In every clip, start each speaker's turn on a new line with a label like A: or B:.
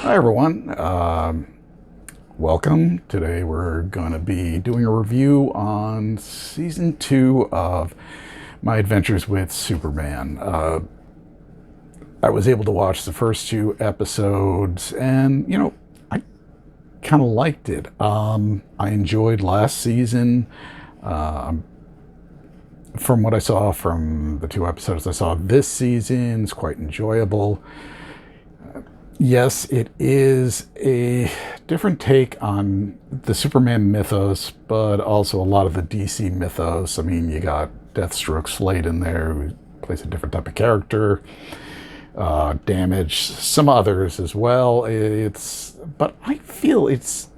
A: Hi everyone, welcome. Today we're going to be doing a review on season 2 of my adventures with Superman. I was able to watch the first 2 episodes and, I kind of liked it. I enjoyed last season. From what I saw from the 2 episodes I saw this season, it's quite enjoyable. Yes, it is a different take on the Superman mythos, but also a lot of the DC mythos. I mean, you got Deathstroke Slade in there, who plays a different type of character. Damage, some others as well. But I feel it's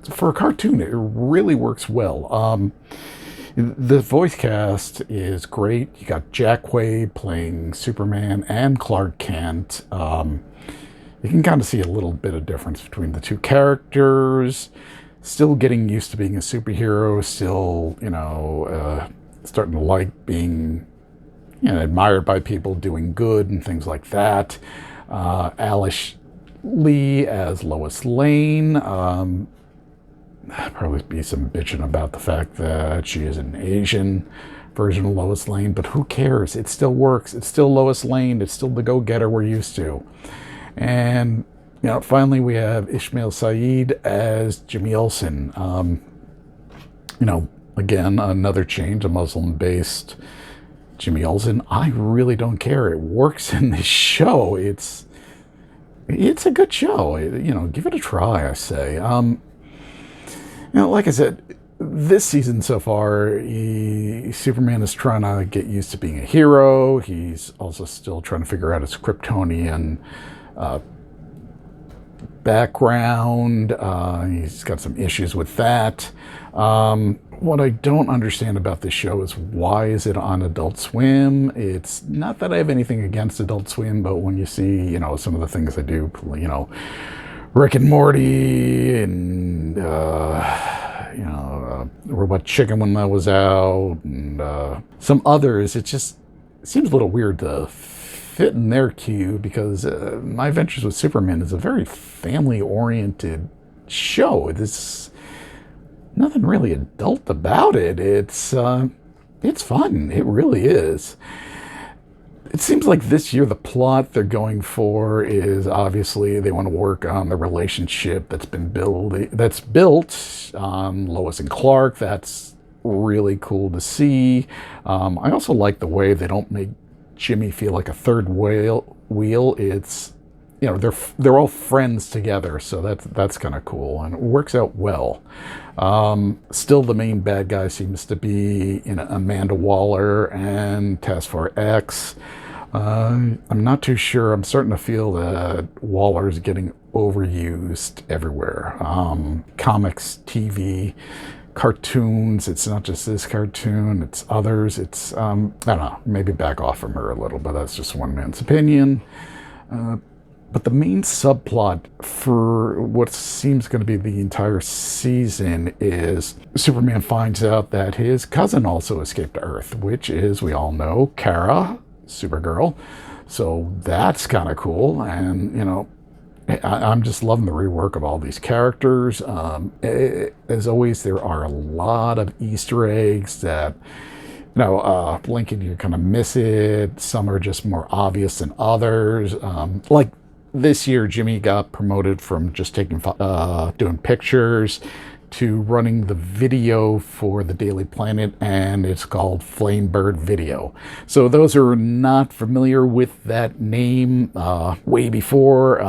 A: for a cartoon, it really works well. The voice cast is great. You got Jack Quaid playing Superman and Clark Kent. You can kind of see a little bit of difference between the two characters. Still getting used to being a superhero. Still, starting to like being, admired by people, doing good and things like that. Alice Lee as Lois Lane. Probably be some bitching about the fact that she is an Asian version of Lois Lane, but who cares? It still works. It's still Lois Lane. It's still the go-getter we're used to. And, finally we have Ishmael Saeed as Jimmy Olsen. Again, another change, a Muslim-based Jimmy Olsen. I really don't care. It works in this show. It's a good show. Give it a try, I say. Like I said, this season so far, Superman is trying to get used to being a hero. He's also still trying to figure out his Kryptonian background. He's got some issues with that. What I don't understand about this show is why is it on Adult Swim? It's not that I have anything against Adult Swim, but when you see, some of the things they do, Rick and Morty and, Robot Chicken when that was out, and some others, it seems a little weird to fit in their queue because My Adventures with Superman is a very family-oriented show. There's nothing really adult about it. It's fun. It really is. It seems like this year the plot they're going for is obviously they want to work on the relationship that's built on Lois and Clark. That's really cool to see. I also like the way they don't make Jimmy feel like a third wheel. It's they're all friends together, so that's kind of cool and it works out well. Still, the main bad guy seems to be Amanda Waller and Task Force X. I'm not too sure. I'm starting to feel that Waller's getting overused everywhere. Comics, TV, cartoons. It's not just this cartoon, it's others. It's, I don't know, maybe back off from her a little, but that's just one man's opinion. But the main subplot for what seems going to be the entire season is Superman finds out that his cousin also escaped to Earth, which is, we all know, Kara, Supergirl. So that's kind of cool. And, I'm just loving the rework of all these characters. As always, there are a lot of Easter eggs that, blinking, you kind of miss it. Some are just more obvious than others. Like this year, Jimmy got promoted from just doing pictures to running the video for the Daily Planet, and it's called Flamebird Video. So those who are not familiar with that name, way before,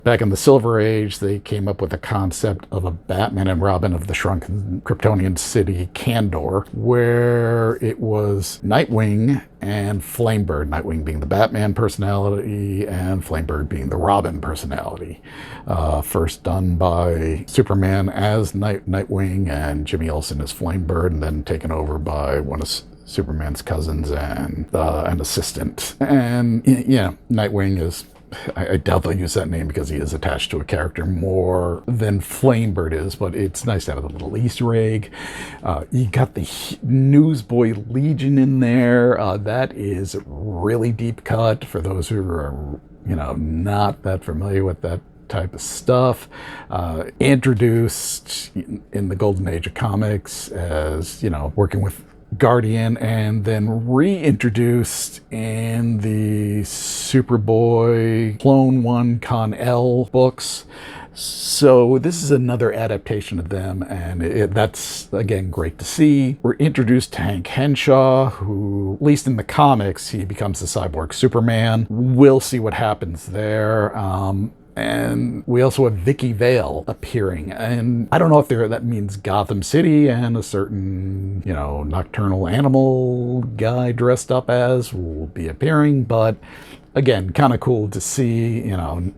A: back in the Silver Age, they came up with a concept of a Batman and Robin of the shrunken Kryptonian city, Kandor, where it was Nightwing and Flamebird, Nightwing being the Batman personality and Flamebird being the Robin personality. First done by Superman as Nightwing and Jimmy Olsen as Flamebird, and then taken over by one of Superman's cousins and an assistant. And Nightwing is, I doubt they'll use that name because he is attached to a character more than Flamebird is, but it's nice to have a little Easter egg. You got the Newsboy Legion in there. That is really deep cut for those who are not that familiar with that type of stuff. Introduced in the golden age of comics as, working with Guardian, and then reintroduced in the Superboy Clone One Kal-el books. So this is another adaptation of them, and that's, again, great to see. We're introduced to Hank Henshaw, who, at least in the comics, he becomes the cyborg Superman. We'll see what happens there. And we also have Vicky Vale appearing. And I don't know if that means Gotham City and a certain, nocturnal animal guy dressed up as will be appearing. But again, kind of cool to see,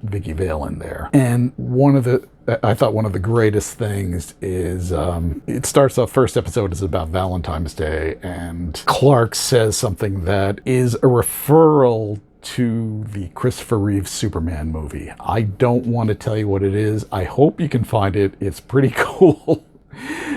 A: Vicky Vale in there. And I thought one of the greatest things is it starts off, first episode is about Valentine's Day, and Clark says something that is a referral to the Christopher Reeve Superman movie. I don't want to tell you what it is. I hope you can find it. It's pretty cool,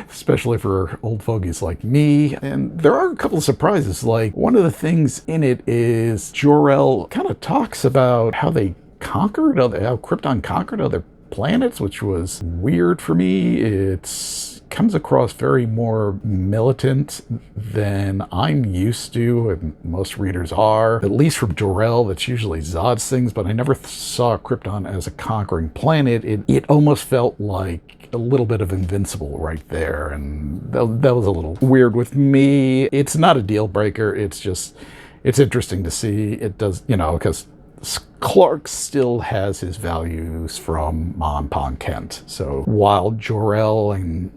A: especially for old fogies like me. And there are a couple of surprises. Like, one of the things in it is Jor-El kind of talks about how how Krypton conquered other planets, which was weird for me. It comes across very more militant than I'm used to, and most readers are. At least from Jor-El, that's usually Zod's things, but I never saw Krypton as a conquering planet. It almost felt like a little bit of Invincible right there, and that was a little weird with me. It's not a deal breaker. It's interesting to see. It does, because Clark still has his values from Ma and Pa Kent. So while Jor-El and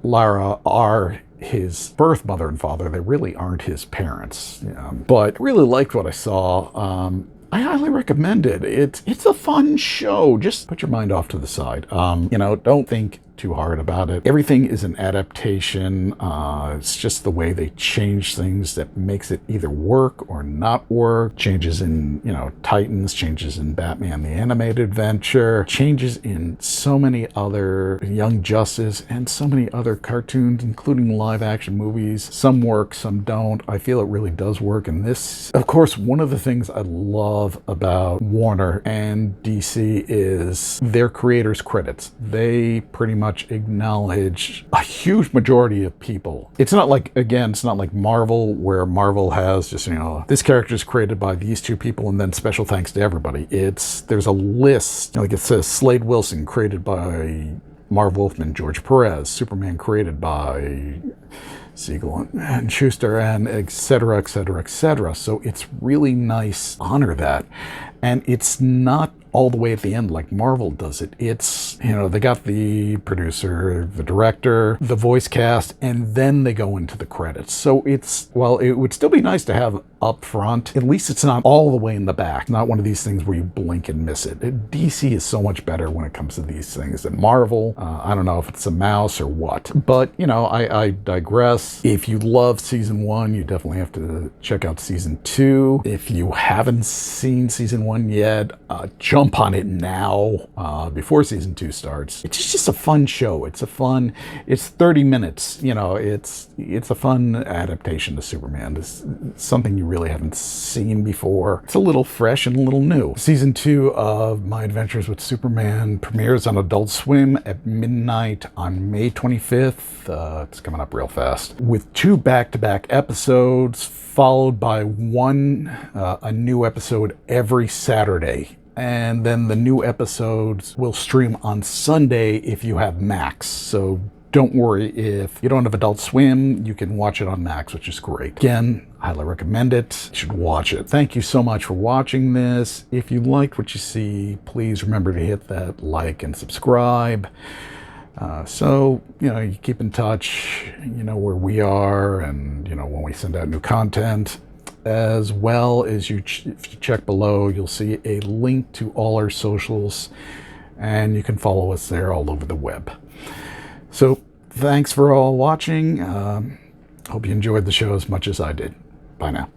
A: Lara are his birth mother and father, they really aren't his parents. But really liked what I saw. I highly recommend it. It's a fun show. Just put your mind off to the side. Don't think too hard about it. Everything is an adaptation. It's just the way they change things that makes it either work or not work. Changes in, Titans, changes in Batman the Animated Adventure, changes in so many other Young Justice and so many other cartoons, including live action movies. Some work, some don't. I feel it really does work in this. Of course, one of the things I love about Warner and DC is their creators' credits. They pretty much acknowledge a huge majority of people. It's not like Marvel, where Marvel has just, this character is created by these two people and then special thanks to everybody. There's a list, like it says Slade Wilson created by Marv Wolfman, George Perez, Superman created by Siegel and Schuster, and et cetera, et cetera, et cetera. So it's really nice to honor that. And it's not all the way at the end like Marvel does it. It's, they got the producer, the director, the voice cast, and then they go into the credits. So while it would still be nice to have up front, at least it's not all the way in the back. Not one of these things where you blink and miss it. DC is so much better when it comes to these things than Marvel. I don't know if it's a mouse or what, but I digress. If you love season 1, you definitely have to check out season 2. If you haven't seen season 1 yet, jump on it now before season 2 starts. It's just a fun show. It's 30 minutes. It's a fun adaptation to Superman. It's something you really haven't seen before. It's a little fresh and a little new. Season 2 of My Adventures with Superman premieres on Adult Swim at midnight on May 25th. It's coming up real fast, with 2 back-to-back episodes, followed by a new episode every Saturday. And then the new episodes will stream on Sunday if you have Max. So don't worry, if you don't have Adult Swim, you can watch it on Max, which is great. Again, highly recommend it. You should watch it. Thank you so much for watching this. If you liked what you see, please remember to hit that like and subscribe. So, you keep in touch, where we are, and, when we send out new content. As well as if you check below, you'll see a link to all our socials, and you can follow us there all over the web. So thanks for all watching. Hope you enjoyed the show as much as I did. Bye now.